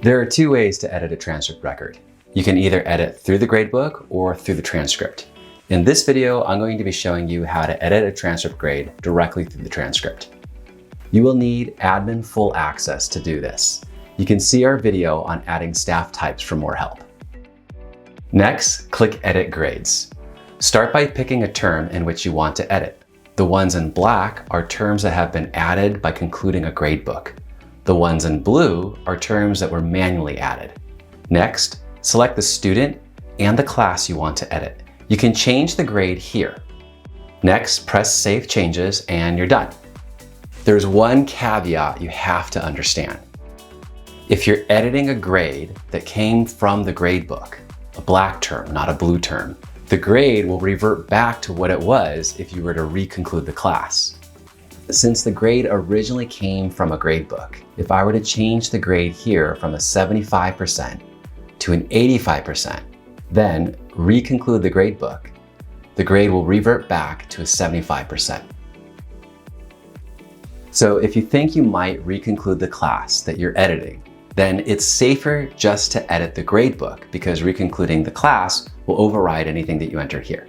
There are two ways to edit a transcript record. You can either edit through the gradebook or through the transcript. In this video, I'm going to be showing you how to edit a transcript grade directly through the transcript. You will need admin full access to do this. You can see our video on adding staff types for more help. Next, click Edit Grades. Start by picking a term in which you want to edit. The ones in black are terms that have been added by concluding a gradebook. The ones in blue are terms that were manually added. Next, select the student and the class you want to edit. You can change the grade here. Next, press Save Changes and you're done. There's one caveat you have to understand. If you're editing a grade that came from the gradebook, a black term, not a blue term, the grade will revert back to what it was if you were to reconclude the class. Since the grade originally came from a gradebook, if I were to change the grade here from a 75% to an 85%, then reconclude the gradebook, the grade will revert back to a 75%. So if you think you might reconclude the class that you're editing, then it's safer just to edit the gradebook because reconcluding the class will override anything that you enter here.